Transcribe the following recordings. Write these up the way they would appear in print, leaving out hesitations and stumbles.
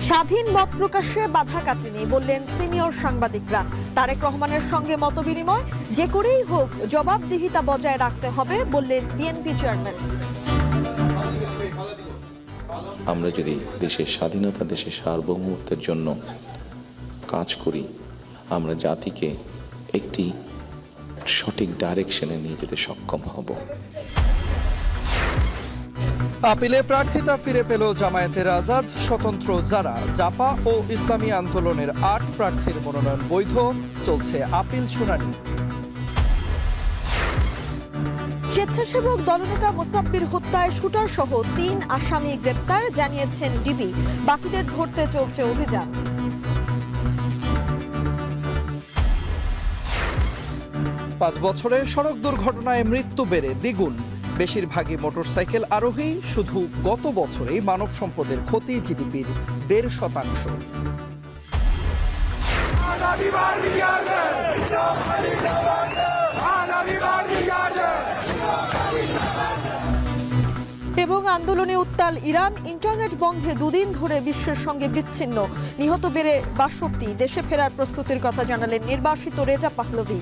স্বাধীন মত প্রকাশে বাধা কাটেনি বললেন সিনিয়র সাংবাদিকরা। তারেক রহমানের সঙ্গে মতবিনিময় যে করেই হোক জবাবদিহিতা বজায় রাখতে হবে বললেন বিএনপি চেয়ারম্যান। আমরা যদি দেশের স্বাধীনতা, দেশের সার্বভৌমত্বের জন্য কাজ করি, আমরা জাতিকে একটি সঠিক ডাইরেকশনে নিয়ে যেতে সক্ষম হব। আপিলে প্রার্থিতা ফিরে পেল জামায়াতের আজাদ। স্বতন্ত্র যারা জাপা ও ইসলামী আন্দোলনের ৮ প্রার্থীর মনোনয়ন বৈধ, চলছে আপিল শুনানি। স্বেচ্ছাসেবক দলনেতা মোসাব্বির হত্যায় শুটার সহ ৩ আসামি গ্রেপ্তার, জানিয়েছেন ডিবি। বাকিদের ধরতে চলছে অভিযান। পাঁচ বছরে সড়ক দুর্ঘটনায় মৃত্যু বেড়ে দ্বিগুণ। বেশিরভাগই মোটরসাইকেল আরোহী। শুধু গত বছরেই মানব সম্পদের ক্ষতি জিডিপির ১.৫%। এবং আন্দোলনে উত্তাল ইরান। ইন্টারনেট বন্ধে দুদিন ধরে বিশ্বের সঙ্গে বিচ্ছিন্ন। নিহত বেড়ে ৬২। দেশে ফেরার প্রস্তুতির কথা জানালেন নির্বাসিত রেজা পাহলভি।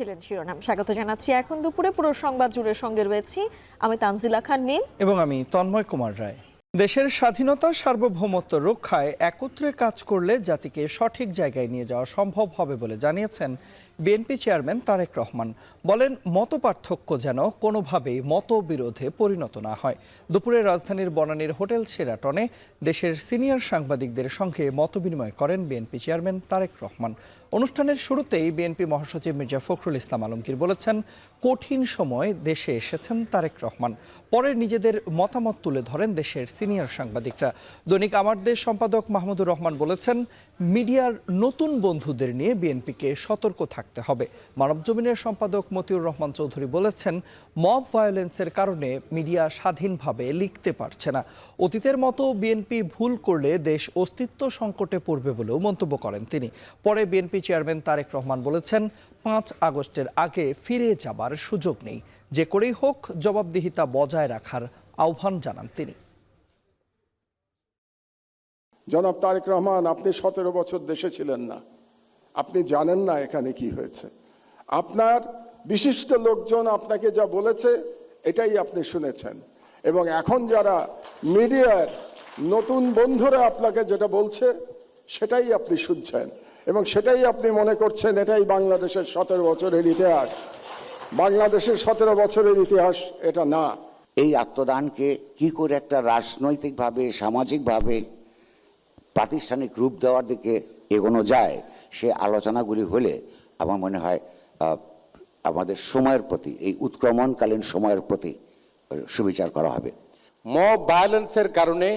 ছিলেন শিরোনাম। স্বাগত জানাচ্ছি এখন দুপুরে পুরো সংবাদ জুড়ে সঙ্গে রয়েছি আমি তানজিলা খান মিম এবং আমি তন্ময় কুমার রায়। দেশের স্বাধীনতা, সার্বভৌমত্ব রক্ষায় একত্রে কাজ করলে জাতিকে সঠিক জায়গায় নিয়ে যাওয়া সম্ভব হবে বলে জানিয়েছেন বিএনপি চেয়ারম্যান তারেক রহমান। বলেন, মতপার্থক্য যেন কোনোভাবেই মতবিরোধে পরিণত না হয়। দুপুরে রাজধানীর বনানীর হোটেল শেরাটনে দেশের সিনিয়র সাংবাদিকদের সঙ্গে মতবিনিময় করেন বিএনপি চেয়ারম্যান তারেক রহমান। অনুষ্ঠানের শুরুতেই বিএনপি মহাসচিব মির্জা ফখরুল ইসলাম আলমগীর বলেছেন, কঠিন সময় দেশে এসেছেন তারেক রহমান। পরে নিজেদের মতামত তুলে ধরেন দেশের সিনিয়র সাংবাদিকরা। দৈনিক আমার দেশ সম্পাদক মাহমুদুর রহমান বলেছেন, মিডিয়ার নতুন বন্ধুদের নিয়ে বিএনপিকে সতর্ক থাকতে হবে। মানবজমিনের সম্পাদক মতিউর রহমান চৌধুরী বলেছেন, মব ভায়োলেন্সের কারণে মিডিয়া স্বাধীনভাবে লিখতে পারছে না। অতীতের মতো বিএনপি ভুল করলে দেশ অস্তিত্ব সংকটে পড়বে বলেও মন্তব্য করেন তিনি। পরে বিএনপি চেয়ারম্যান তারেক রহমান বলেছেন, ৫ আগস্টের আগে ফিরে যাবার সুযোগ নেই। যে করেই হোক জবাবদিহিতা বজায় রাখার আহ্বান জানান তিনি। জনাব তারেক রহমান, আপনি ১৭ বছর দেশে ছিলেন না, আপনি জানেন না এখানে কি হয়েছে। আপনার বিশিষ্ট লোকজন আপনাকে যা বলেছে এটাই আপনি শুনেছেন, এবং এখন যারা মিডিয়ার নতুন বন্ধুরা আপনাকে যেটা বলছে সেটাই আপনি শুনছেন, এবং সেটাই আপনি মনে করছেন এটাই বাংলাদেশের ১৭ বছরের ইতিহাস। বাংলাদেশের ১৭ বছরের ইতিহাস এটা না। এই আত্মদানকে কি করে একটা রাজনৈতিকভাবে, সামাজিকভাবে, প্রাতিষ্ঠানিক রূপ দেওয়ার দিকে এগোনো যায়, সে আলোচনাগুলি হলে আমার মনে হয় আমাদের সময়ের প্রতি, এই উৎক্রমণকালীন সময়ের প্রতি সুবিচার করা হবে। মব ভায়োলেন্সের কারণে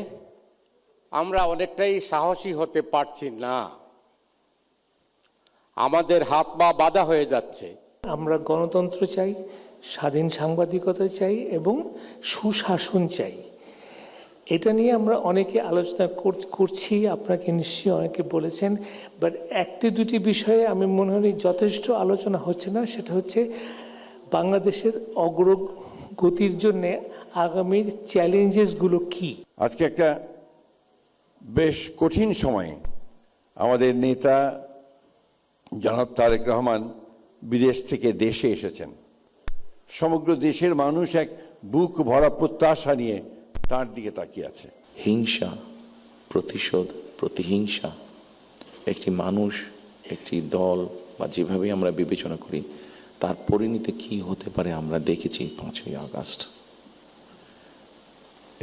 আমরা অনেকটাই সাহসী হতে পারছি না, আমাদের হাত পা বাঁধা হয়ে যাচ্ছে। আমরা গণতন্ত্র চাই, স্বাধীন সাংবাদিকতা চাই এবং সুশাসন চাই। এটা নিয়ে আমরা অনেকে আলোচনা করছি, আপনাকে নিশ্চয়ই অনেকে বলেছেন। বাট একটি দুটি বিষয়ে আমি মনে হয় যথেষ্ট আলোচনা হচ্ছে না। সেটা হচ্ছে বাংলাদেশের অগ্রগতির জন্য আগামীর চ্যালেঞ্জেসগুলো কি। আজকে একটা বেশ কঠিন সময়ে আমাদের নেতা জনাব তারেক রহমান বিদেশ থেকে দেশে এসেছেন। সমগ্র দেশের মানুষ এক বুক ভরা প্রত্যাশা নিয়ে তার দিকে তাকিয়ে আছে। হিংসা, প্রতিশোধ, প্রতিহিংসা একটি মানুষ, একটি দল বা যেভাবে আমরা বিবেচনা করি তার পরিণতি কি হতে পারে আমরা দেখেছি ৫ই আগস্ট।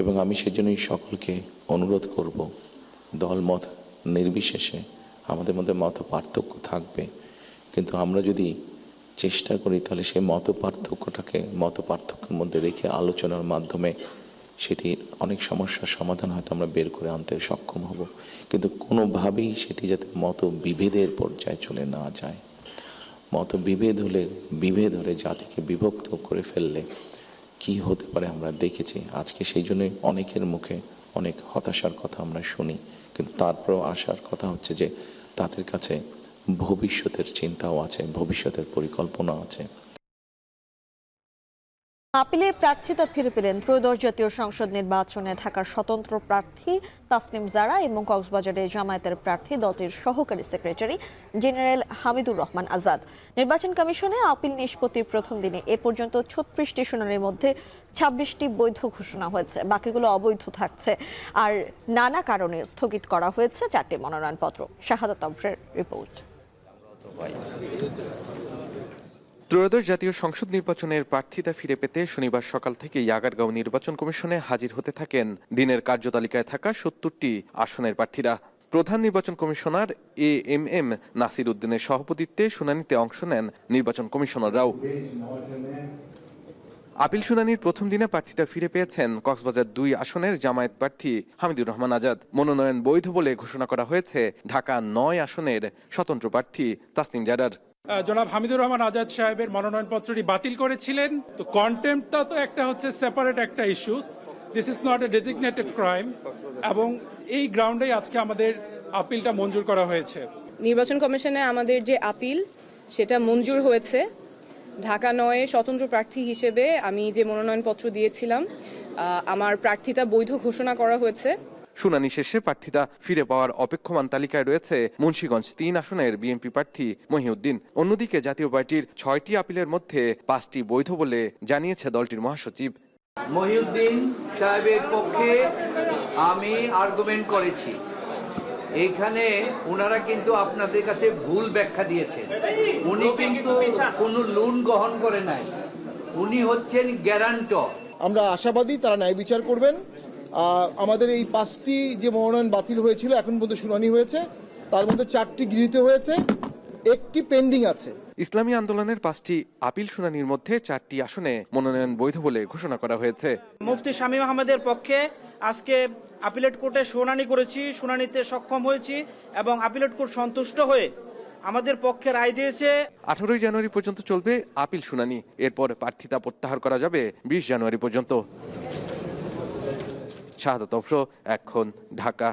এবং আমি সেজন্যই সকলকে অনুরোধ করব, দলমত নির্বিশেষে আমাদের মধ্যে মত পার্থক্য থাকবে, কিন্তু আমরা যদি চেষ্টা করি তাহলে সেই মত পার্থক্যের মধ্যে রেখে আলোচনার মাধ্যমে সেটি অনেক সমস্যার সমাধান হয়তো আমরা বের করে আনতে সক্ষম হব, কিন্তু কোনোভাবেই সেটি যাতে মতবিভেদের পর্যায়ে চলে না যায়। মতবিভেদ হলে জাতিকে বিভক্ত করে ফেললে কি হতে পারে আমরা দেখেছি। আজকে সেই জন্যই অনেকের মুখে অনেক হতাশার কথা আমরা শুনি, কিন্তু তারপরেও আশার কথা হচ্ছে যে তাদের কাছে ভবিষ্যতের চিন্তাও আছে, ভবিষ্যতের পরিকল্পনা আছে। আপিলে প্রার্থিতা ফিরে পেলেন ত্রয়োদশ জাতীয় সংসদ নির্বাচনে ঢাকার স্বতন্ত্র প্রার্থী তাসনিম জারা এবং কক্সবাজারে জামায়াতের প্রার্থী দলটির সহকারী সেক্রেটারি জেনারেল হামিদুর রহমান আজাদ। নির্বাচন কমিশনে আপিল নিষ্পত্তির প্রথম দিনে এ পর্যন্ত 36টি শুনানির মধ্যে 26টি বৈধ ঘোষণা হয়েছে, বাকিগুলো অবৈধ থাকছে। আর নানা কারণে স্থগিত করা হয়েছে 4টি মনোনয়নপত্র। শাহাদাত অভ্রের রিপোর্ট। ত্রয়োদশ জাতীয় সংসদ নির্বাচনের প্রার্থিতা ফিরে পেতে শনিবার সকাল থেকেই আগারগাঁও নির্বাচন কমিশনে হাজির হতে থাকেন দিনের কার্যতালিকায় থাকা 70টি আসনের প্রার্থীরা। প্রধান নির্বাচন কমিশনার AMM নাসির উদ্দিনের সভাপতিত্বে শুনানিতে অংশ নেন নির্বাচন কমিশনাররাও। আপিল শুনানির প্রথম দিনে প্রার্থিতা ফিরে পেয়েছেন কক্সবাজার 2 আসনের জামায়াত প্রার্থী হামিদুর রহমান আজাদ। মনোনয়ন বৈধ বলে ঘোষণা করা হয়েছে ঢাকা 9 আসনের স্বতন্ত্র প্রার্থী তাসনিম জারার। জনাব হামিদুর রহমান আজাদ সাহেবের মনোনয়নপত্রটি বাতিল করেছিলেন। তো কন্টেম্পটা তো একটা হচ্ছে সেপারেট একটা issues, this is not a designated crime, এবং এই গ্রাউন্ডেই আজকে আমাদের আপিলটা মঞ্জুর করা হয়েছে। নির্বাচন কমিশনে আমাদের যে আপিল সেটা মঞ্জুর হয়েছে। ঢাকা 9 স্বতন্ত্র প্রার্থী হিসেবে আমি যে মনোনয়নপত্র দিয়েছিলাম আমার প্রার্থিতা বৈধ ঘোষণা করা হয়েছে। শুনানি শেষে প্রার্থিতা ফিরে পাওয়ার অপেক্ষমান তালিকায় রয়েছে মুন্সিগঞ্জ 3 আসনের বিএনপি প্রার্থী মহিউদ্দিন। অন্যদিকে জাতীয় পার্টির 6টি আপিলের মধ্যে 5টি বৈধ বলে জানিয়েছে দলটির মহাসচিব। মহিউদ্দিন সাহেবের পক্ষে আমি আর্গুমেন্ট করেছি। এইখানে ওনারা কিন্তু আপনাদের কাছে ভুল ব্যাখ্যা দিয়েছেন। উনি কিন্তু কোনো লোন গ্রহণ করে নাই, উনি হচ্ছেন গ্যারান্টর। আমরা আশাবাদী তারা ন্যায় বিচার করবেন। আমাদের এই 5টি যে মনোনয়ন বাতিল হয়েছিল এখন পর্যন্ত শুনানি হয়েছে, তার মধ্যে 4টি গৃহীত হয়েছে, 1টি পেন্ডিং আছে। ইসলামী আন্দোলনের 5টি আপিল শুনানির মধ্যে 4টি আসনে মনোনয়ন বৈধ বলে ঘোষণা করা হয়েছে। মুফতি শামীম আহমেদের পক্ষে আজকে আপিলেট কোর্টে শুনানি করেছি, শুনানিতে সক্ষম হয়েছি এবং আপিলেট কোর্ট সন্তুষ্ট হয়ে আমাদের পক্ষে রায় দিয়েছে। 18 জানুয়ারি পর্যন্ত চলবে আপিল শুনানি, এরপর প্রার্থিতা প্রত্যাহার করা যাবে 20 জানুয়ারি পর্যন্ত। শাহাদাত অভ্র, এখন, ঢাকা।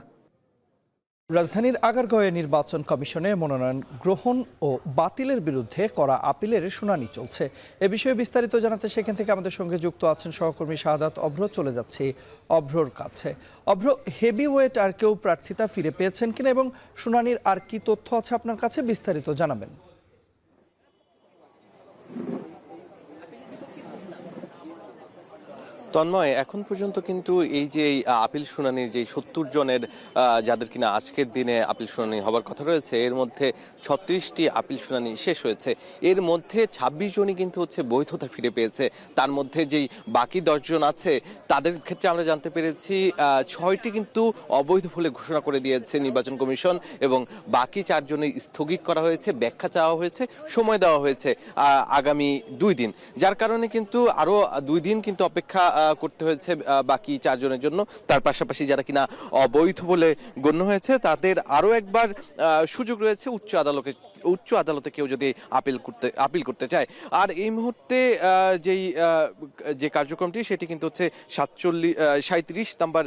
রাজধানীর আগারগাঁওয়ে নির্বাচন কমিশনে মনোনয়ন গ্রহণ ও বাতিলের বিরুদ্ধে করা আপিলের শুনানি চলছে। এ বিষয়ে বিস্তারিত জানাতে সেখান থেকে আমাদের সঙ্গে যুক্ত আছেন সহকর্মী শাহাদাত অভ্র। চলে যাচ্ছি অভ্রর কাছে। অভ্র, হেভিওয়েট আর কেউ প্রার্থিতা ফিরে পেয়েছেন কিনা এবং শুনানির আর কি তথ্য আছে আপনার কাছে, বিস্তারিত জানাবেন। তন্ময়, এখন পর্যন্ত কিন্তু এই যে আপিল শুনানির যে 70 জনের যাদের কিনা আজকের দিনে আপিল শুনানি হবার কথা রয়েছে, এর মধ্যে 36টি আপিল শুনানি শেষ হয়েছে। এর মধ্যে 26 জনই কিন্তু হচ্ছে বৈধতা ফিরে পেয়েছে। তার মধ্যে যেই বাকি 10 জন আছে তাদের ক্ষেত্রে আমরা জানতে পেরেছি 6টি কিন্তু অবৈধ বলে ঘোষণা করে দিয়েছে নির্বাচন কমিশন, এবং বাকি 4 জনের স্থগিত করা হয়েছে, ব্যাখ্যা চাওয়া হয়েছে, সময় দেওয়া হয়েছে আগামী 2 দিন, যার কারণে কিন্তু আরো 2 দিন কিন্তু অপেক্ষা করতে হয়েছে বাকি 4 জনের জন্য। তার পাশাপাশি যারা কিনা অবৈধ বলে গণ্য হয়েছে তাদের আরো একবার সুযোগ রয়েছে উচ্চ আদালতে কেউ যদি আপিল করতে চায়। আর এই মুহূর্তে যে কার্যক্রমটি সেটি কিন্তু হচ্ছে 37 নাম্বার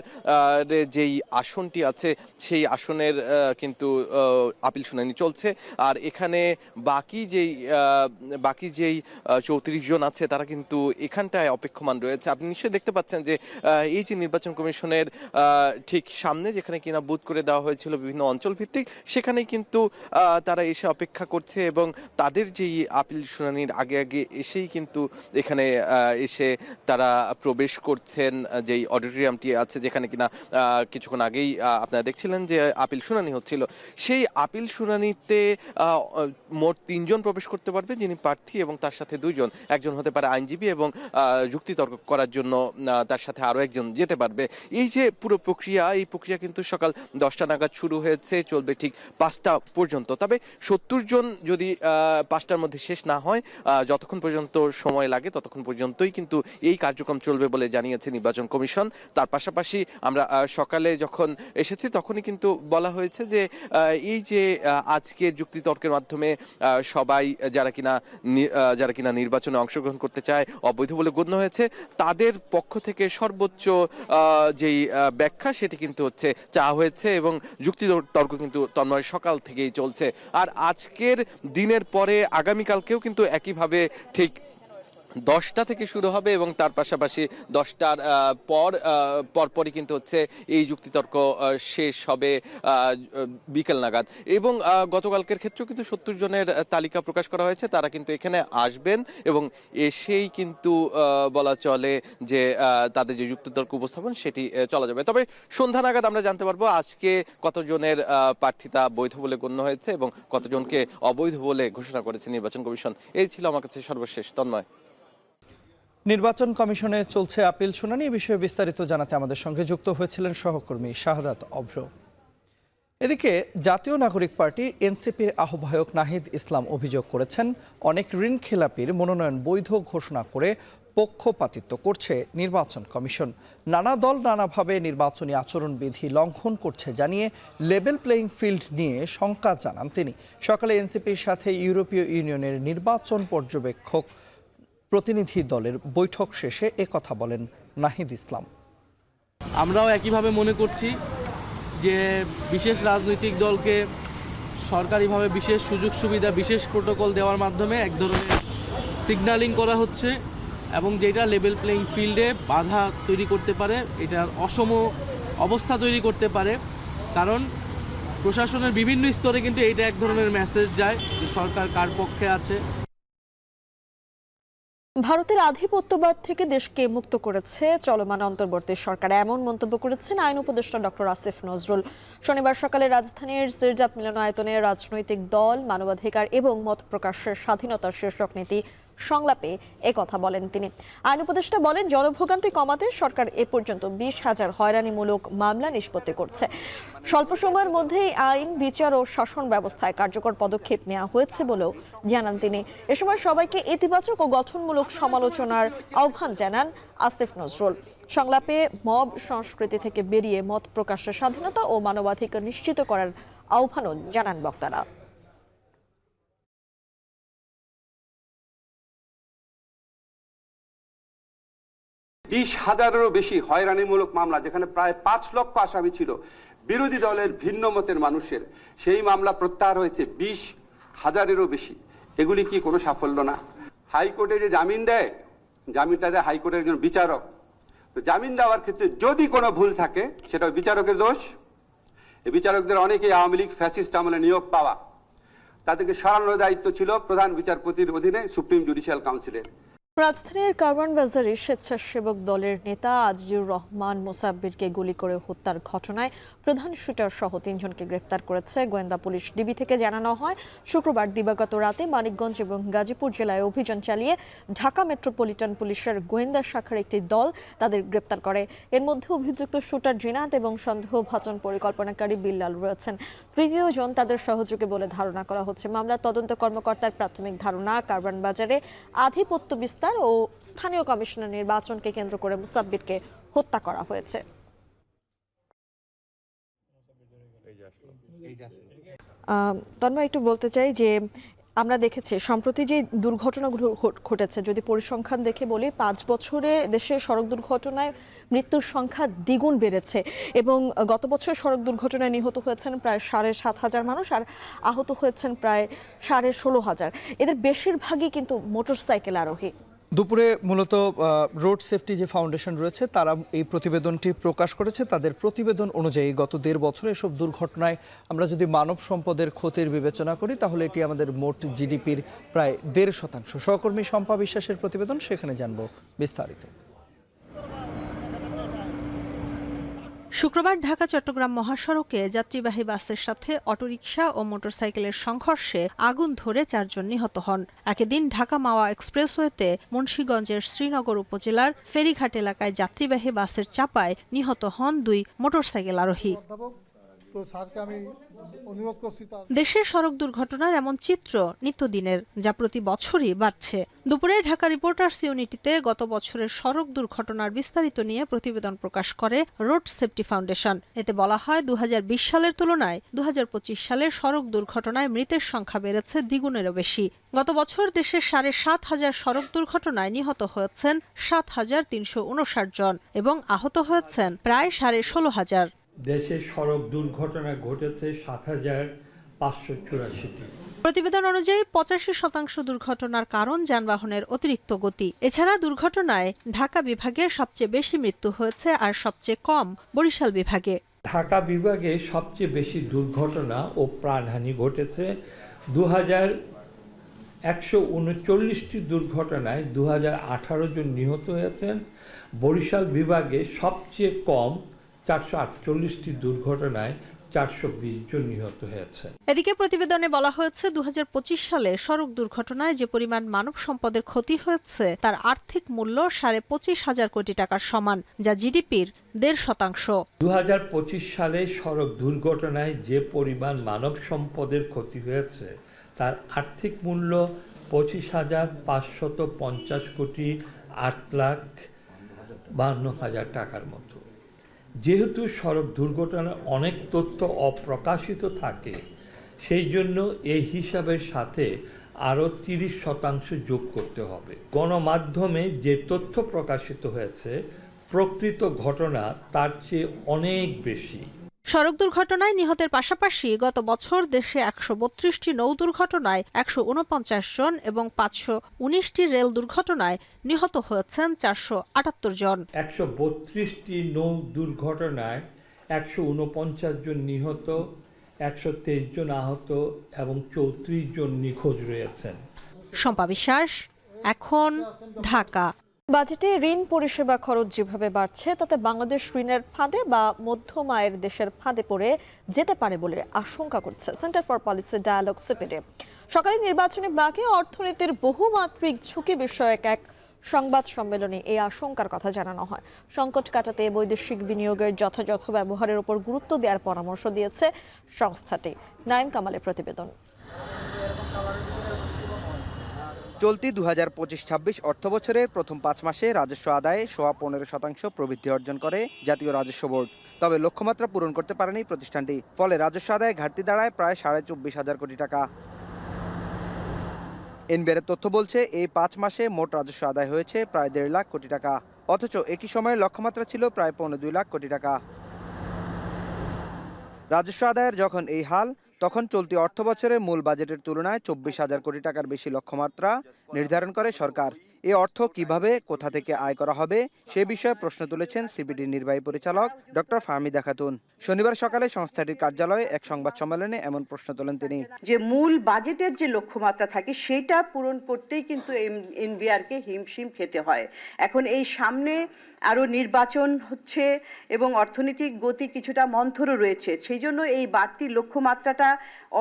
যেই আসনটি আছে সেই আসনের কিন্তু আপিল শুনানি চলছে। আর এখানে বাকি যেই 34 জন আছে তারা কিন্তু এখানটায় অপেক্ষমান রয়েছে। আপনি নিশ্চয়ই দেখতে পাচ্ছেন যে এই যে নির্বাচন কমিশনের ঠিক সামনে যেখানে কিনা বুথ করে দেওয়া হয়েছিল বিভিন্ন অঞ্চল ভিত্তিক, সেখানেই কিন্তু তারা এসে অপেক্ষা করছে এবং তাদের যেই আপিল শুনানির আগে এসেই কিন্তু এখানে এসে তারা প্রবেশ করছেন যেই অডিটোরিয়ামটি আছে, যেখানে কিনা কিছুক্ষণ আগেই আপনারা দেখছিলেন যে আপিল শুনানি হচ্ছিল। সেই আপিল শুনানিতে মোট 3 জন প্রবেশ করতে পারবে, যিনি প্রার্থী এবং তার সাথে 2 জন, একজন হতে পারে আইনজীবী এবং যুক্তিতর্ক করার জন্য তার সাথে আরো একজন যেতে পারবে। এই যে পুরো প্রক্রিয়া, এই প্রক্রিয়া কিন্তু সকাল 10টা নাগাদ শুরু হয়েছে, চলবে ঠিক 5টা পর্যন্ত। তবে 70 70 জন যদি 5টার মধ্যে শেষ না হয়, যতক্ষণ পর্যন্ত সময় লাগে ততক্ষণ পর্যন্তই কিন্তু এই কার্যক্রম চলবে বলে জানিয়েছে নির্বাচন কমিশন। তার পাশাপাশি আমরা সকালে যখন এসেছি তখনই কিন্তু বলা হয়েছে যে এই যে আজকের যুক্তিতর্কের মাধ্যমে সবাই যারা কিনা নির্বাচনে অংশগ্রহণ করতে চায় অবৈধ বলে গণ্য হয়েছে, তাদের পক্ষ থেকে সর্বোচ্চ যেই ব্যাখ্যা সেটি কিন্তু হচ্ছে চাওয়া হয়েছে এবং যুক্তিতর্ক কিন্তু তন্ময় সকাল থেকেই চলছে। আর আজকের দিনের পরে আগামীকালকেও কিন্তু একইভাবে ঠিক 10টা থেকে শুরু হবে এবং তার পাশাপাশি 10টার পরপরই কিন্তু হচ্ছে এই যুক্তিতর্ক শেষ হবে বিকেল নাগাদ। এবং গতকালকের ক্ষেত্রেও কিন্তু 70 জনের তালিকা প্রকাশ করা হয়েছে, তারা কিন্তু এখানে আসবেন এবং এসেই কিন্তু বলা চলে যে তাদের যে যুক্তিতর্ক উপস্থাপন সেটি চলা যাবে। তবে সন্ধ্যা নাগাদ আমরা জানতে পারবো আজকে কতজনের প্রার্থিতা বৈধ বলে গণ্য হয়েছে এবং কতজনকে অবৈধ বলে ঘোষণা করেছে নির্বাচন কমিশন। এই ছিল আমার কাছে সর্বশেষ। তন্ময়। নির্বাচন কমিশনে চলছে আপিল শুনানি। এ বিষয়ে বিস্তারিত জানাতে আমাদের সঙ্গে যুক্ত হয়েছিলেন সহকর্মী শাহাদাত অভ্র। এদিকে জাতীয় নাগরিক পার্টি এনসিপির আহ্বায়ক নাহিদ ইসলাম অভিযোগ করেছেন, অনেক ঋণ খেলাপির মনোনয়ন বৈধ ঘোষণা করে পক্ষপাতিত্ব করছে নির্বাচন কমিশন। নানা দল নানাভাবে নির্বাচনী আচরণবিধি লঙ্ঘন করছে জানিয়ে লেভেল প্লেইং ফিল্ড নিয়ে শঙ্কা জানান তিনি। সকালে এনসিপির সাথে ইউরোপীয় ইউনিয়নের নির্বাচন পর্যবেক্ষক প্রতিনিধি দলের বৈঠক শেষে একথা বলেন নাহিদ ইসলাম। আমরাও একইভাবে মনে করছি যে বিশেষ রাজনৈতিক দলকে সরকারিভাবে বিশেষ সুযোগ সুবিধা, বিশেষ প্রোটোকল দেওয়ার মাধ্যমে এক ধরনের সিগন্যালিং করা হচ্ছে এবং যেটা লেভেল প্লেইং ফিল্ডে বাধা তৈরি করতে পারে, এটার অসম অবস্থা তৈরি করতে পারে। কারণ প্রশাসনের বিভিন্ন স্তরে কিন্তু এটা এক ধরনের মেসেজ যায় যে সরকার কার পক্ষে আছে। ভারতের আধিপত্যবাদ থেকে দেশকে মুক্ত করেছে চলমান অন্তর্বর্তী সরকার, এমন মন্তব্য করেছেন আইন উপদেষ্টা ডক্টর আসিফ নজরুল। শনিবার সকালে রাজধানীর সিরজাপ মিলনায়তনে রাজনৈতিক দল, মানবাধিকার এবং মত প্রকাশের স্বাধীনতার শীর্ষক নীতি সংলাপে একথা বলেন তিনি। আইন উপদেষ্টা বলেন, জনভোগান্তি কমাতে সরকার এ পর্যন্ত 20,000 হয়রানিমূলক মামলা নিষ্পত্তি করছে। স্বল্প সময়ের মধ্যেই আইন, বিচার ও শাসন ব্যবস্থায় কার্যকর পদক্ষেপ নেওয়া হয়েছে বলেও জানান তিনি। এ সময় সবাইকে ইতিবাচক ও গঠনমূলক সমালোচনার আহ্বান জানান আসিফ নজরুল। সংলাপে মব সংস্কৃতি থেকে বেরিয়ে মত প্রকাশের স্বাধীনতা ও মানবাধিকার নিশ্চিত করার আহ্বানও জানান বক্তারা। 20,000-এরও বেশি হয়রানিমূলক মামলা, যেখানে প্রায় 5 লক্ষ আসামি ছিল বিরোধী দলের ভিন্ন মতের মানুষের, সেই মামলা প্রত্যাহার হয়েছে 20,000-এরও বেশি। এগুলি কি কোনো সাফল্য না? হাইকোর্টে যে জামিন দেয়, জামিনটা দেয় হাইকোর্টের একজন বিচারক। তো জামিন দেওয়ার ক্ষেত্রে যদি কোনো ভুল থাকে সেটা বিচারকের দোষ। এই বিচারকদের অনেকেই আওয়ামী লীগ ফ্যাসিস্ট আমলে নিয়োগ পাওয়া, তাদেরকে সরানোর দায়িত্ব ছিল প্রধান বিচারপতির অধীনে সুপ্রিম জুডিশিয়াল কাউন্সিলের। রাজধানীর কারওয়ান বাজারে স্বেচ্ছাসেবক দলের নেতা আজিজুর রহমান মোসাব্বিরকে গুলি করে হত্যার ঘটনায় প্রধান শুটার সহ 3 জনকে গ্রেফতার করেছে গোয়েন্দা পুলিশ। ডিবি থেকে জানানো হয়, শুক্রবার দিবাগত রাতে মানিকগঞ্জ এবং গাজীপুর জেলায় অভিযান চালিয়ে ঢাকা মেট্রোপলিটন পুলিশের গোয়েন্দা শাখার একটি দল তাদের গ্রেফতার করে। এর মধ্যে অভিযুক্ত শুটার জিনাত এবং সন্দেহভাজন পরিকল্পনাকারী বিল্লাল রয়েছেন। তৃতীয় জন তাদের সহযোগী বলে ধারণা করা হচ্ছে। মামলার তদন্ত কর্মকর্তার প্রাথমিক ধারণা, কারওয়ান বাজারে আধিপত্য বিস্তার ও স্থানীয় কমিশনার নির্বাচনকে কেন্দ্র করে মুসাব্বিরকে হত্যা করা হয়েছে। তন্ময়, একটু বলতে চাই যে আমরা দেখেছি সম্প্রতি যে দুর্ঘটনাগুলো ঘটেছে, যদি পরিসংখ্যান দেখে বলি, 5 বছরে দেশে সড়ক দুর্ঘটনায় মৃত্যুর সংখ্যা দ্বিগুণ বেড়েছে এবং গত বছর সড়ক দুর্ঘটনায় নিহত হয়েছেন প্রায় 7,500 মানুষ আর আহত হয়েছেন প্রায় 16,500। এদের বেশিরভাগই কিন্তু মোটরসাইকেল আরোহী। দুপুরে মূলত রোড সেফটি যে ফাউন্ডেশন রয়েছে তারা এই প্রতিবেদনটি প্রকাশ করেছে। তাদের প্রতিবেদন অনুযায়ী গত 1.5 বছরে এসব দুর্ঘটনায় আমরা যদি মানব সম্পদের ক্ষতির বিবেচনা করি তাহলে এটি আমাদের মোট জিডিপির প্রায় 1.5%। সহকর্মী শম্পা বিশ্বাসের প্রতিবেদন, সেখানে জানবো বিস্তারিত। শুক্রবার ঢাকা চট্টগ্রাম মহাসড়কে যাত্রীবাহী বাসের সাথে অটোরিকশা ও মোটরসাইকেলের সংঘর্ষে আগুন ধরে 4 জন নিহত হন। একই দিন ঢাকা মাওয়া এক্সপ্রেসওয়েতে মুন্সিগঞ্জের শ্রীনগর উপজেলার ফেরিঘাট এলাকায় যাত্রীবাহী বাসের চাপায় নিহত হন 2 মোটরসাইকেল আরোহী। তো স্যারকে আমি অনুরোধ করছি তার দেশে সড়ক দুর্ঘটনার এমন চিত্র নিত্যদিনের, যা প্রতি বছরই বাড়ছে। দুপুরে ঢাকা রিপোর্টার্স ইউনিটিতে গত বছরের সড়ক দুর্ঘটনার বিস্তারিত নিয়ে প্রতিবেদন প্রকাশ করে রোড সেফটি ফাউন্ডেশন। এতে বলা হয় 2020 সালের তুলনায় 2025 সালে সড়ক দুর্ঘটনায় মৃতের সংখ্যা বেড়েছে দ্বিগুণেরও বেশি। গত বছর দেশের 7,500 সড়ক দুর্ঘটনায় নিহত হয়েছেন 7,359 জন এবং আহত হয়েছেন প্রায় 16,500। দেশে সড়ক দুর্ঘটনা ঘটেছে 7,584টি। প্রতিবেদন অনুযায়ী 85% দুর্ঘটনার কারণ যানবাহনের অতিরিক্ত গতি। এছাড়া দুর্ঘটনায় ঢাকা বিভাগে সবচেয়ে বেশি মৃত্যু হয়েছে আর সবচেয়ে কম বরিশাল বিভাগে। ঢাকা বিভাগে সবচেয়ে বেশি দুর্ঘটনা ও প্রাণহানি ঘটেছে। 2,139টি দুর্ঘটনায় 2,018 জন নিহত হয়েছেন। বরিশাল বিভাগে সবচেয়ে কম 448টি দুর্ঘটনায় 420 জন নিহত হয়েছে। এদিকে প্রতিবেদনে বলা হয়েছে 2025 সালে সড়ক দুর্ঘটনায় যে পরিমাণ মানব সম্পদের ক্ষতি হয়েছে তার আর্থিক মূল্য 25,500 কোটি টাকার সমান, যা জিডিপির 1.5%। 2025 সালে সড়ক দুর্ঘটনায় যে পরিমাণ মানব সম্পদের ক্ষতি হয়েছে তার আর্থিক মূল্য 25,550 কোটি 8,52,000 টাকার মতো। যেহেতু সড়ক দুর্ঘটনার অনেক তথ্য অপ্রকাশিত থাকে, সেই জন্য এই হিসাবের সাথে আরও 30% যোগ করতে হবে। গণমাধ্যমে যে তথ্য প্রকাশিত হয়েছে প্রকৃত ঘটনা তার চেয়ে অনেক বেশি। সড়ক দুর্ঘটনায় নিহতের পাশাপাশি গত বছর দেশে 132টি নৌ দুর্ঘটনায় 149 জন এবং 519টি রেল দুর্ঘটনায় নিহত হয়েছেন 478 জন। 132টি নৌ দুর্ঘটনায় 149 জন নিহত, 123 জন আহত এবং 34 জন নিখোঁজ রয়েছেন। শম্পা বিশ্বাস, এখন, ঢাকা। বাজেটে ঋণ পরিষেবা খরচ যেভাবে বাড়ছে তাতে বাংলাদেশ ঋণের ফাঁদে বা মধ্যম আয়ের দেশের ফাঁদে পড়ে যেতে পারে বলে আশঙ্কা করছে centre for policy dialogue CPD. সকালে নির্বাচনী বাগে অর্থনীতির বহুমাত্রিক ঝুঁকি বিষয়ক এক সংবাদ সম্মেলনে এই আশঙ্কার কথা জানানো হয়। সংকট কাটাতে বৈদেশিক বিনিয়োগের যথাযথ ব্যবহারের উপর গুরুত্ব দেওয়ার পরামর্শ দিয়েছে সংস্থাটি। নাইম কামালের প্রতিবেদন। চলতি 2025-26 অর্থবছরের প্রথম 5 মাসে রাজস্ব আদায়ে 15% প্রবৃদ্ধি অর্জন করে জাতীয় রাজস্ব বোর্ড। তবে লক্ষ্যমাত্রা পূরণ করতে পারেনি প্রতিষ্ঠানটি। ফলে রাজস্ব আদায়ে ঘাটতি দাঁড়ায় প্রায় 24,500 কোটি টাকা। এনবিআরের তথ্য বলছে এই 5 মাসে মোট রাজস্ব আদায় হয়েছে প্রায় 1.5 লাখ কোটি টাকা, অথচ একই সময়ে লক্ষ্যমাত্রা ছিল প্রায় 2.25 লাখ কোটি টাকা। রাজস্ব আদায়ের যখন এই হাল, তখন চলতি অর্থবছরে মূল বাজেটের তুলনায় 24,000 কোটি টাকার বেশি লক্ষ্যমাত্রা নির্ধারণ করে সরকার। এই অর্থ কিভাবে, কোথা থেকে আয় করা হবে সে বিষয়ে প্রশ্ন তুলেছেন সিপিডির নির্বাহী পরিচালক ডক্টর ফাহমিদা খাতুন। শনিবার সকালে সংস্থাটির কার্যালয়ে এক সংবাদ সম্মেলনে এমন প্রশ্ন তোলেন তিনি। যে মূল বাজেটের যে লক্ষ্যমাত্রা থাকে সেটা পূরণ করতেই কিন্তু এনবিআরকে হিমশিম খেতে হয়। এখন এই সামনে আরো নির্বাচন হচ্ছে এবং অর্থনৈতিক গতি কিছুটা মন্থরও রয়েছে, সেই জন্য এই বাড়তি লক্ষ্যমাত্রাটা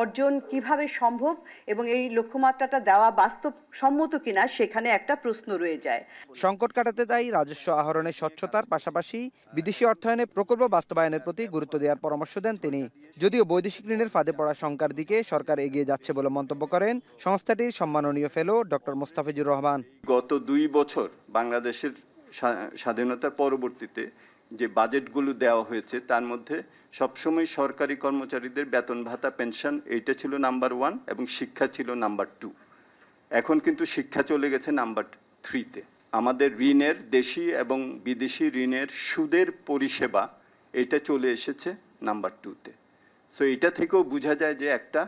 অর্জন কিভাবে সম্ভব এবং এই লক্ষ্যমাত্রাটা দেওয়া বাস্তবসম্মত কিনা সেখানে একটা প্রশ্ন রয়ে যায়। সংকট কাটাতে তাই রাজস্ব আহরণের স্বচ্ছতার পাশাপাশি বিদেশি অর্থায়নে প্রকল্প বাস্তবায়নের প্রতি গুরুত্ব দেওয়ার পরামর্শ দেন তিনি। যদিও বৈদেশিক ঋণের ফাঁদে পড়া শঙ্কার দিকে সরকার এগিয়ে যাচ্ছে বলে মন্তব্য করেন সংস্থাটির সম্মাননীয় ফেলো ডক্টর মোস্তাফিজুর রহমান। গত 2 বছর বাংলাদেশের স্বাধীনতার পরবর্তীতে যে বাজেটগুলো দেওয়া হয়েছে তার মধ্যে সবসময় সরকারি কর্মচারীদের বেতন ভাতা পেনশন এইটা ছিল নাম্বার 1 এবং শিক্ষা ছিল নাম্বার 2। এখন কিন্তু শিক্ষা চলে গেছে নাম্বার 3-তে। আমাদের ঋণের, দেশি এবং বিদেশি ঋণের সুদের পরিষেবা এটা চলে এসেছে নাম্বার 2-তে। সো এটা থেকেও বোঝা যায় যে একটা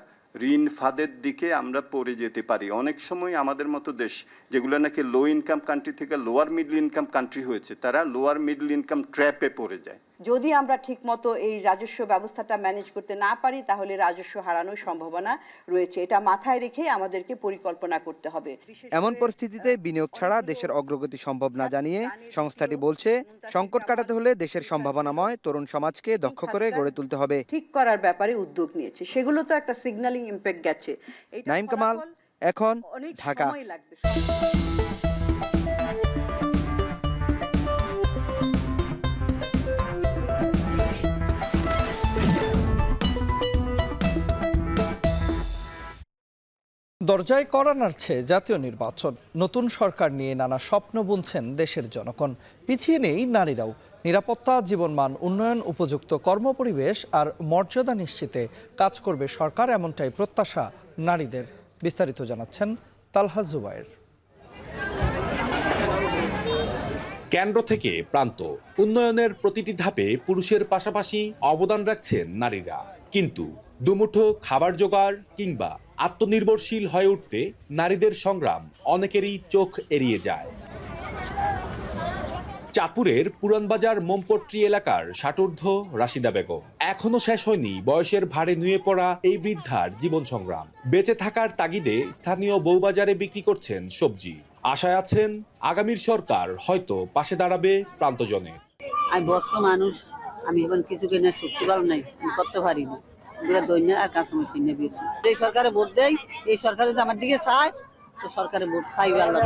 ঋণ ফাঁদের দিকে আমরা পড়ে যেতে পারি। অনেক সময় আমাদের মতো দেশ যেগুলো নাকি লো ইনকাম কান্ট্রি থেকে লোয়ার মিডল ইনকাম কান্ট্রি হয়েছে, তারা লোয়ার মিডল ইনকাম ট্র্যাপে পড়ে যায়। যদি আমরা ঠিকমতো এই রাজস্ব ব্যবস্থাটা ম্যানেজ করতে না পারি তাহলে রাজস্ব হারানোর সম্ভাবনা রয়েছে। এটা মাথায় রেখে আমাদেরকে পরিকল্পনা করতে হবে। এমন পরিস্থিতিতে বিনিয়োগ ছাড়া দেশের অগ্রগতি সম্ভব না জানিয়ে সংস্থাটি বলছে, সংকট কাটাতে হলে দেশের সম্ভাবনাময় তরুণ সমাজকে দক্ষ করে গড়ে তুলতে হবে। ঠিক করার ব্যাপারে উদ্যোগ নিয়েছে, সেগুলো তো একটা সিগন্যালিং ইমপ্যাক্ট গেছে। নাইম কামাল, এখন, ঢাকা। দরজায় কড়া নাড়ছে জাতীয় নির্বাচন। নতুন সরকার নিয়ে নানা স্বপ্ন বুনছেন দেশের জনগণ। পিছিয়ে নেই নারীরাও। নিরাপত্তা, জীবনমান উন্নয়ন, উপযুক্ত কর্মপরিবেশ আর মর্যাদা নিশ্চিতে কাজ করবে সরকার, এমনটাই প্রত্যাশা নারীদের। বিস্তারিত জানাচ্ছেন তালহা জুবায়ের। কেন্দ্র থেকে প্রান্ত, উন্নয়নের প্রতিটি ধাপে পুরুষের পাশাপাশি অবদান রাখছেন নারীরা। কিন্তু দুমুঠো খাবার জোগাড় কিংবা আত্মনির্ভরশীল হয়ে উঠতে নারীদের সংগ্রাম অনেকেরই চোখ এড়িয়ে যায়। চাঁদপুরের পুরানবাজার মোমপট্রি এলাকার ষাটোর্ধ্ব রাশিদা বেগম। এখনো শেষ হয়নি বয়সের ভারে নুয়ে পড়া এই বৃদ্ধার জীবন সংগ্রাম। বেঁচে থাকার তাগিদে স্থানীয় বউবাজারে বিক্রি করছেন সবজি। আশায় আছেন আগামীর সরকার হয়তো পাশে দাঁড়াবে প্রান্তজনে। আমি বয়স্ক মানুষ, আমি এখন কিছু কিনে শক্তি ভালো নাই, করতে পারি না। দৈন্য আর কাঁচামাচি নিয়ে বেশি এই সরকারে ভোট দেয়, এই সরকার যদি আমার দিকে চায় তো সরকারে ভোট পাইবে আল্লাহ।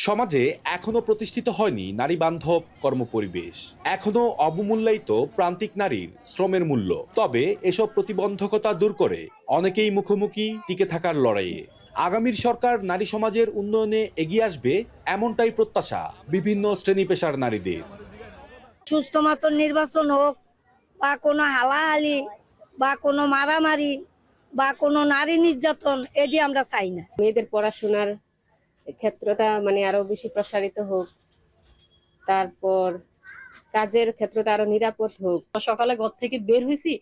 সমাজে এখনো প্রতিষ্ঠিত হয়নি নারী বান্ধব কর্মপরিবেশ। এখনো অবমূল্যায়িত প্রান্তিক নারীর শ্রমের মূল্য। তবে এসব প্রতিবন্ধকতা দূর করে অনেকেই মুখোমুখি টিকে থাকার লড়াইয়ে। আগামীর সরকার নারী সমাজের উন্নয়নে এগিয়ে আসবে, এমনটাই প্রত্যাশা বিভিন্ন শ্রেণী পেশার নারীদের। সুস্থ মতন নির্বাচন হোক, বা কোনো হালাহালি বা কোনো মারামারি বা কোনো নারী নির্যাতন, এটি আমরা চাই না। মেয়েদের পড়াশোনার ক্ষেত্রটা আরো বেশি প্রসারিত হোক, তারপর কাজের ক্ষেত্রটা আরো নিরাপদ হোক। সকালে ঘর থেকে বের হয়েছি,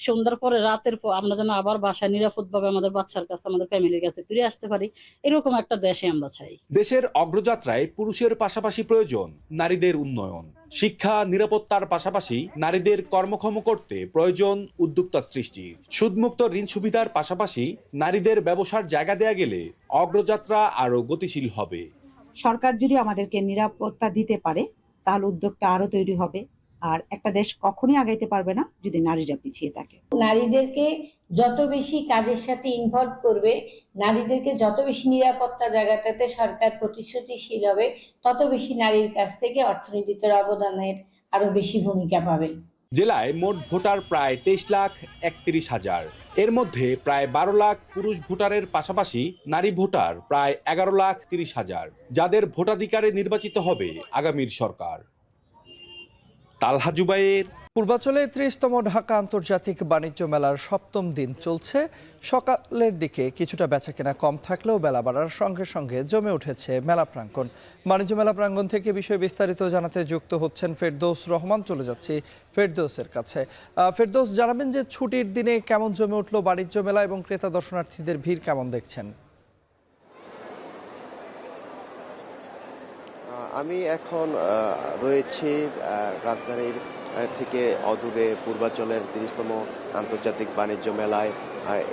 সন্ধ্যার পরে রাতের পর আমরা যেন আবার বাসায় নিরাপদভাবে আমাদের বাচ্চার কাছে, আমাদের ফ্যামিলির কাছে ফিরে আসতে পারি, এরকম একটা দেশে আমরা চাই। দেশের অগ্রযাত্রায় পুরুষের পাশাপাশি প্রয়োজন নারীদের উন্নয়ন। শিক্ষা, নিরাপত্তার পাশাপাশি নারীদের কর্মক্ষম করতে প্রয়োজন উদ্যোক্তা সৃষ্টির। সুদমুক্ত ঋণ সুবিধার পাশাপাশি নারীদের ব্যবসার জায়গা দেয়া গেলে অগ্রযাত্রা আরো গতিশীল হবে। সরকার যদি আমাদেরকে নিরাপত্তা দিতে পারে তাহলে উদ্যোগটা আরো তৈরি হবে। আর একটা দেশ কখনোই আগাইতে পারবে না যদি নারীরা পিছিয়ে থাকে। নারীদেরকে যত বেশি কাজের সাথে ইনভলভ করবে, নারীদেরকে যত বেশি নিরাপত্তা জায়গাটাতে সরকার প্রতিশ্রুতিশীল হবে, তত বেশি নারীর কাছ থেকে অর্থনীতিতে অবদানের আরো বেশি ভূমিকা পাবে। জেলায় মোট ভোটার প্রায় 23,31,000। এর মধ্যে প্রায় 12 লাখ পুরুষ ভোটারের পাশাপাশি নারী ভোটার প্রায় 11,30,000, যাদের ভোটাধিকারে নির্বাচিত হবে আগামীর সরকার। তালহা জুবায়ের। পূর্বাঞ্চলে 30তম ঢাকা আন্তর্জাতিক বাণিজ্য মেলার 7ম দিন চলছে। সকালের দিকে কিছুটা বেচাকেনা কম থাকলেও বেলা বাড়ার সঙ্গে সঙ্গে জমে উঠেছে মেলা প্রাঙ্গণ। বাণিজ্য মেলা প্রাঙ্গণ থেকে বিষয়ে বিস্তারিত জানাতে যুক্ত হচ্ছেন ফেরদৌস রহমান। চলে যাচ্ছি ফেরদৌসের কাছে। ফেরদৌস, জানাবেন যে ছুটির দিনে কেমন জমে উঠল বাণিজ্য মেলা এবং ক্রেতা দর্শনার্থীদের ভিড় কেমন দেখছেন? আমি এখন রয়েছি রাজধানীর থেকে অদূরে পূর্বাঞ্চলের 30তম আন্তর্জাতিক বাণিজ্য মেলায়।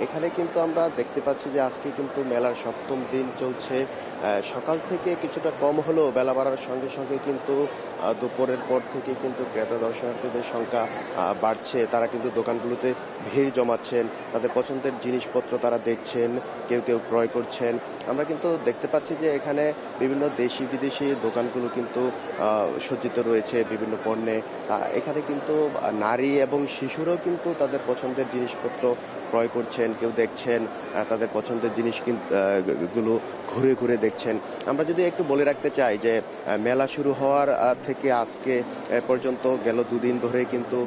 এখানে কিন্তু আমরা দেখতে পাচ্ছি যে আজকে কিন্তু মেলার 7ম দিন চলছে। সকাল থেকে কিছুটা কম হলেও বেলা বাড়ার সঙ্গে সঙ্গে কিন্তু দুপুরের পর থেকে কিন্তু ক্রেতা দর্শনার্থীদের সংখ্যা বাড়ছে। তারা কিন্তু দোকানগুলোতে ভিড় জমাচ্ছেন, তাদের পছন্দের জিনিসপত্র তারা দেখছেন, কেউ কেউ ক্রয় করছেন। আমরা কিন্তু দেখতে পাচ্ছি যে এখানে বিভিন্ন দেশি বিদেশি দোকানগুলো কিন্তু সজ্জিত রয়েছে বিভিন্ন পণ্যে। এখানে কিন্তু নারী এবং শিশুরাও কিন্তু তাদের পছন্দের জিনিসপত্র ক্রয় করছেন, কেউ দেখছেন তাদের পছন্দের জিনিস গুলো ঘুরে ঘুরে দেখছেন। আমরা যদি একটু বলে রাখতে চাই যে মেলা শুরু হওয়ার থেকে আজকে পর্যন্ত গেল 2 দিন ধরে কিন্তু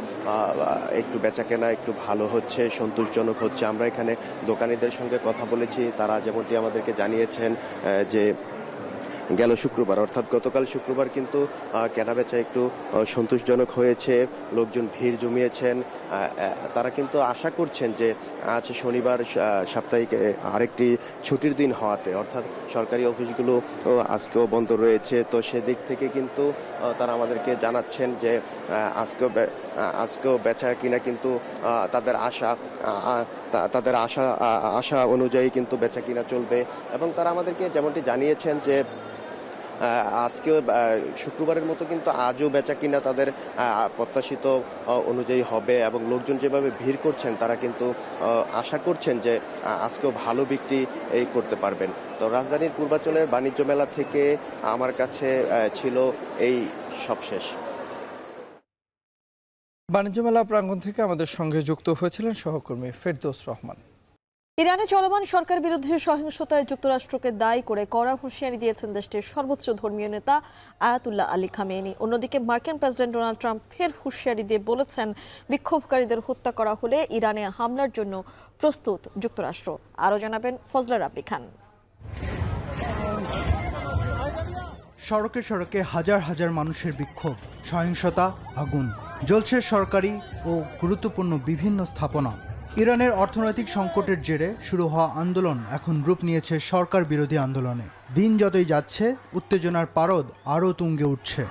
একটু বেচাকেনা একটু ভালো হচ্ছে, সন্তোষজনক হচ্ছে। আমরা এখানে দোকানিদের সঙ্গে কথা বলেছি, তারা যেমনটি আমাদেরকে জানিয়েছেন যে গেল শুক্রবার অর্থাৎ গতকাল শুক্রবার কিন্তু কেনাবেচা একটু সন্তোষজনক হয়েছে, লোকজন ভিড় জমিয়েছেন। তারা কিন্তু আশা করছেন যে আজ শনিবার সাপ্তাহিক আরেকটি ছুটির দিন হওয়াতে অর্থাৎ সরকারি অফিসগুলো আজকেও বন্ধ রয়েছে, তো সেদিক থেকে কিন্তু তারা আমাদেরকে জানাচ্ছেন যে আজকেও বেচা কিনা কিন্তু তাদের আশা অনুযায়ী কিন্তু বেচা কিনা চলবে। এবং তারা আমাদেরকে যেমনটি জানিয়েছেন যে আজকেও শুক্রবারের মতো কিন্তু আজও বেচা কিনা তাদের প্রত্যাশিত অনুযায়ী হবে এবং লোকজন যেভাবে ভিড় করছেন তারা কিন্তু আশা করছেন যে আজকেও ভালো বিক্রি করতে পারবেন। তো রাজধানীর পূর্বাঞ্চলের বাণিজ্য মেলা থেকে আমার কাছে ছিল এই সবশেষ। বাণিজ্য মেলা প্রাঙ্গণ থেকে আমাদের সঙ্গে যুক্ত হয়েছিলেন সহকর্মী ফেরদৌস রহমান। ইরানে চলমান সরকার বিরোধী সহিংসতায় যুক্তরাষ্ট্রকে দায়ী করে কড়া হুঁশিয়ারি দিয়েছেন দেশটির সর্বোচ্চ ধর্মীয় নেতা আয়াতুল্লাহ আলী খামেনি। অন্যদিকে মার্কিন প্রেসিডেন্ট ডোনাল্ড ট্রাম্প ফের হুঁশিয়ারি দিয়ে বলেছেন, বিক্ষোভকারীদের হত্যা করা হলে ইরানে হামলার জন্য প্রস্তুত যুক্তরাষ্ট্র। আরও জানাবেন ফজলা রাব্বি খান। সড়কে সড়কে হাজার হাজার মানুষের বিক্ষোভ, সহিংসতা, আগুন জ্বলছে সরকারি ও গুরুত্বপূর্ণ বিভিন্ন স্থাপনা। ইরানের অর্থনৈতিক সংকটের জেরে শুরু হওয়া আন্দোলন এখন রূপ নিয়েছে সরকার বিরোধী আন্দোলনে। দিন যতই যাচ্ছে উত্তেজনার পারদ আরও তুঙ্গে উঠছে।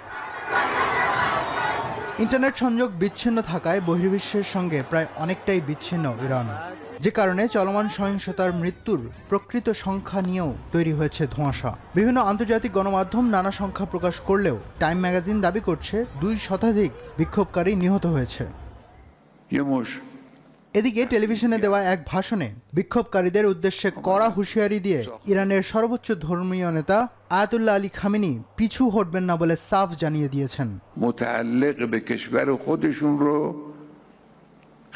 ইন্টারনেট সংযোগ বিচ্ছিন্ন থাকায় বহির্বিশ্বের সঙ্গে প্রায় অনেকটাই বিচ্ছিন্ন ইরান, যে কারণে চলমান সহিংসতার মৃত্যুর প্রকৃত সংখ্যা নিয়েও তৈরি হয়েছে ধোঁয়াশা। বিভিন্ন আন্তর্জাতিক গণমাধ্যম নানা সংখ্যা প্রকাশ করলেও টাইম ম্যাগাজিন দাবি করছে 2 শতাধিক বিক্ষোভকারী নিহত হয়েছে। এদিকে টেলিভিশনে দেওয়া এক ভাষণে বিক্ষোভকারীদের উদ্দেশ্যে কড়া হুঁশিয়ারি দিয়ে ইরানের সর্বোচ্চ ধর্মীয় নেতা আয়াতুল্লাহ আলী খামেনি পিছু হটবেন না বলে সাফ জানিয়ে দিয়েছেন। متعلق به کشور خودشون رو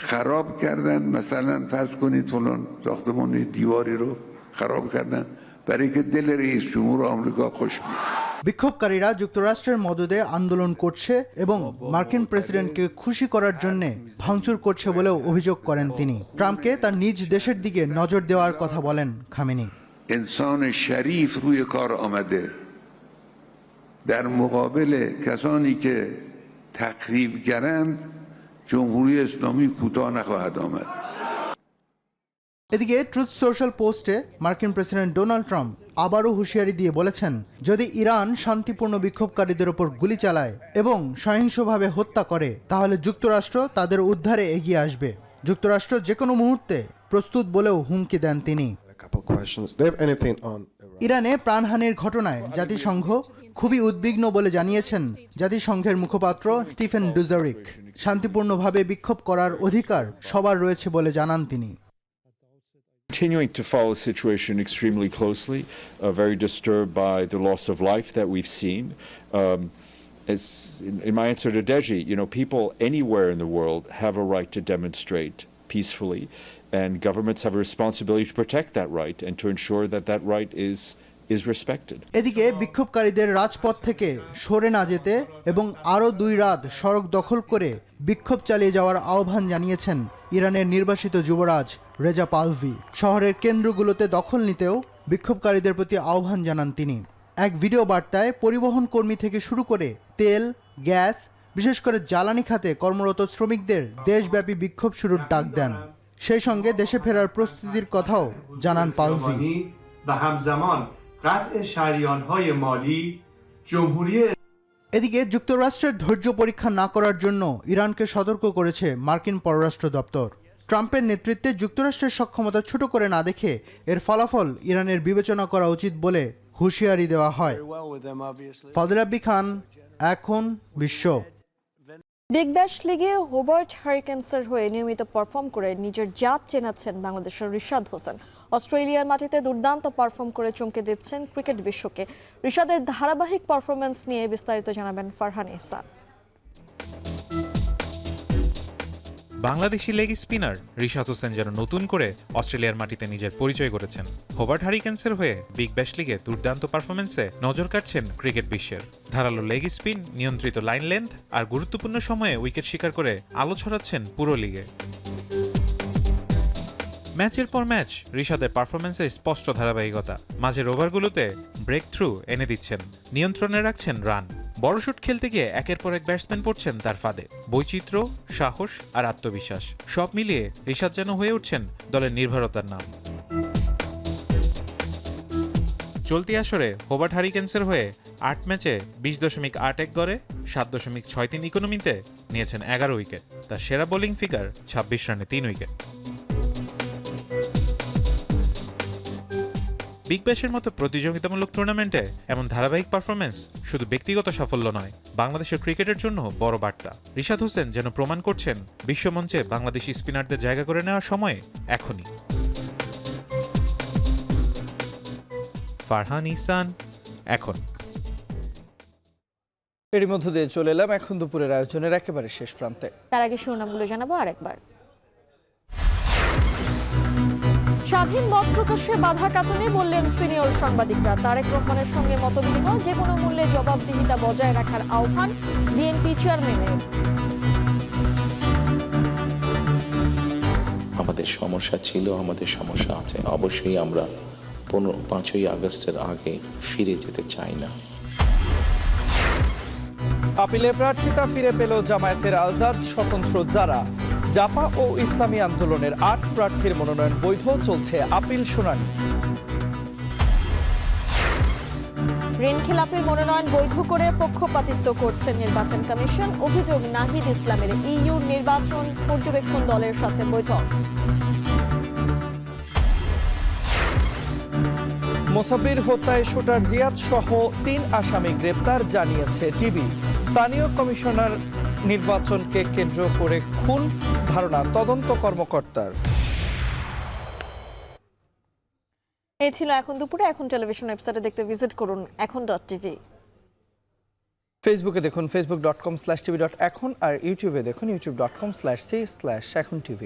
خراب کردن، مثلا فرض کنید فلان ساختمان دیواری رو خراب کردن برای که دل رئیس جمهور آمریکا خوش بیاد। বিক্ষোভকারীরা যুক্তরাষ্ট্রের মদদে আন্দোলন করছে এবং মার্কিন প্রেসিডেন্টকে খুশি করার জন্য ভাঙচুর করছে বলেও অভিযোগ করেন তিনি। ট্রাম্পকে তার নিজ দেশের দিকে নজর দেওয়ার কথা বলেন খামেনি। انسان شریف روی کار آمده در مقابل کسانی که تخریبگرند جمهوری اسلامی کوتاه نخواهد آمد। এদিকে ট্রুথ সোশ্যাল পোস্টে মার্কিন প্রেসিডেন্ট ডোনাল্ড ট্রাম্প আবারও হুঁশিয়ারি দিয়ে বলেছেন, যদি ইরান শান্তিপূর্ণ বিক্ষোভকারীদের ওপর গুলি চালায় এবং সহিংসভাবে হত্যা করে তাহলে যুক্তরাষ্ট্র তাদের উদ্ধারে এগিয়ে আসবে। যুক্তরাষ্ট্র যে কোনো মুহূর্তে প্রস্তুত বলেও হুমকি দেন তিনি। ইরানে প্রাণহানির ঘটনায় জাতিসংঘ খুবই উদ্বিগ্ন বলে জানিয়েছেন জাতিসংঘের মুখপাত্র স্টিফেন ডুজারিক। শান্তিপূর্ণভাবে বিক্ষোভ করার অধিকার সবার রয়েছে বলে জানান তিনি। Continuing to follow the situation extremely closely, very disturbed by the loss of life that we've seen. As in my answer to Deji, people anywhere in the world have a right to demonstrate peacefully, and governments have a responsibility to protect that right and to ensure that that right is respected. এদিকে বিক্ষোভকারীদের রাজপথ থেকে সরে না যেতে এবং আরও 2 রাত সড়ক দখল করে বিক্ষোভ চালিয়ে যাওয়ার আহ্বান জানিয়েছেন ইরানের নির্বাসিত যুবরাজ রেজা পাহলভি। শহরের কেন্দ্রগুলোতে দখল নিতেও বিক্ষোভকারীদের প্রতি আহ্বান জানান তিনি। এক ভিডিও বার্তায় পরিবহন কর্মী থেকে শুরু করে তেল, গ্যাস, বিশেষ করে জ্বালানি খাতে কর্মরত শ্রমিকদের দেশব্যাপী বিক্ষোভ শুরুর ডাক দেন। সেই সঙ্গে দেশে ফেরার প্রস্তুতির কথাও জানান পাহলভি। এদিকে যুক্তরাষ্ট্রের ধৈর্য পরীক্ষা না করার জন্য ইরানকে সতর্ক করেছে মার্কিন পররাষ্ট্র দপ্তর। ট্রাম্পের নেতৃত্বে যুক্তরাষ্ট্রের সক্ষমতা ছোট করে না দেখে এর ফলাফল ইরানের বিবেচনা করা উচিত বলে হুঁশিয়ারি দেওয়া হয়। ফজলা রাব্বি খান, এখন বিশ্ব। বিগ ব্যাশ লিগে হোবার্ট হারিকেন্সের হয়ে নিয়মিত পারফর্ম করে নিজের জাত চেনাচ্ছেন বাংলাদেশের রিশাদ হোসেন। অস্ট্রেলিয়ার মাটিতে দুর্দান্ত পারফর্ম করে চমকে দিচ্ছেন ক্রিকেট বিশ্বকে। রিশাদের ধারাবাহিক পারফরম্যান্স নিয়ে বিস্তারিত জানাবেন ফারহান ইহসান। বাংলাদেশি লেগ স্পিনার রিশাদ হোসেন যেন নতুন করে অস্ট্রেলিয়ার মাটিতে নিজের পরিচয় করেছেন। হোবার্ট হারিকেন্সের হয়ে বিগ ব্যাশ লিগে দুর্দান্ত পারফরমেন্সে নজর কাটছেন ক্রিকেট বিশ্বের। ধারালো লেগ স্পিন, নিয়ন্ত্রিত লাইন লেন্থ আর গুরুত্বপূর্ণ সময়ে উইকেট শিকার করে আলো ছড়াচ্ছেন পুরো লিগে। ম্যাচের পর ম্যাচ রিশাদের পারফরমেন্সে স্পষ্ট ধারাবাহিকতা। মাঝের ওভারগুলোতে ব্রেক থ্রু এনে দিচ্ছেন, নিয়ন্ত্রণে রাখছেন রান। বড় শুট খেলতে গিয়ে একের পর এক ব্যাটসম্যান পড়ছেন তার ফাঁদে। বৈচিত্র্য, সাহস আর আত্মবিশ্বাস সব মিলিয়ে রিশাদ যেন হয়ে উঠছেন দলের নির্ভরতার নাম। চলতি আসরে হোবার্ট হারিকেন্সের হয়ে 8 ম্যাচে 20.81 গড়ে 7.63 ইকোনমিতে নিয়েছেন 11 উইকেট। তার সেরা বোলিং ফিগার 26 রানে 3 উইকেট। বিগ ব্যাশের মতো প্রতিযোগিতামূলক টুর্নামেন্টে এমন ধারাবাহিক পারফরমেন্স শুধু ব্যক্তিগত সাফল্য নয়, বাংলাদেশের ক্রিকেটের জন্য বড় বার্তা। রিশাদ হোসেন যেন প্রমাণ করছেন বিশ্বমঞ্চে বাংলাদেশি স্পিনারদের জায়গা করে নেওয়ার সময় এখনই। ফারহান ইহসান, এখন। এরই মধ্য দিয়ে চলে এলাম এখন দুপুরের আয়োজনের একেবারে শেষ প্রান্তে। তার আগে শিরোনামগুলো জানাবো আরেকবার। স্বাধীন মত প্রকাশে বাধা কাটানে বললেন সিনিয়র সাংবাদিকরা। তারেক রহমানের সঙ্গে মতবিনিময় যে কোনো মূল্যে জবাবদিহিতা বজায় রাখার আহ্বান বিএনপি চেয়ারম্যানের। আমাদের সমস্যা ছিল, আমাদের সমস্যা আছে, অবশ্যই আমরা 5ই আগস্টের আগে ফিরে যেতে চাই না। আপিলে প্রার্থিতা ফিরে পেল জামায়াতের আজাদ স্বতন্ত্র যারা। জাপা ও ইসলামী আন্দোলনের 8 প্রার্থীর মনোনয়ন বৈধ, চলছে আপিল শুনানি। ঋণ খেলাপির মনোনয়ন বৈধ করে পক্ষপাতিত্ব করছে নির্বাচন কমিশন। অভিযোগ নাহিদ ইসলামের ইইউ নির্বাচন পর্যবেক্ষণ দলের সাথে বৈঠক। মোসাব্বির হত্যায় শুটার জিয়াদ সহ 3 আসামি গ্রেপ্তার, জানিয়েছে টিভি। স্থানীয় কমিশনার নির্বাচনকে কেন্দ্র করে খুন ধারণা তদন্ত কর্মকর্তার। এই ছিল এখন দুপুরে। এখন টেলিভিশন ওয়েবসাইটে দেখতে ভিজিট করুন এখন.tv। ফেসবুকে দেখুন facebook.com/tv.এখন আর ইউটিউবে দেখুন youtube.com/c/echontv।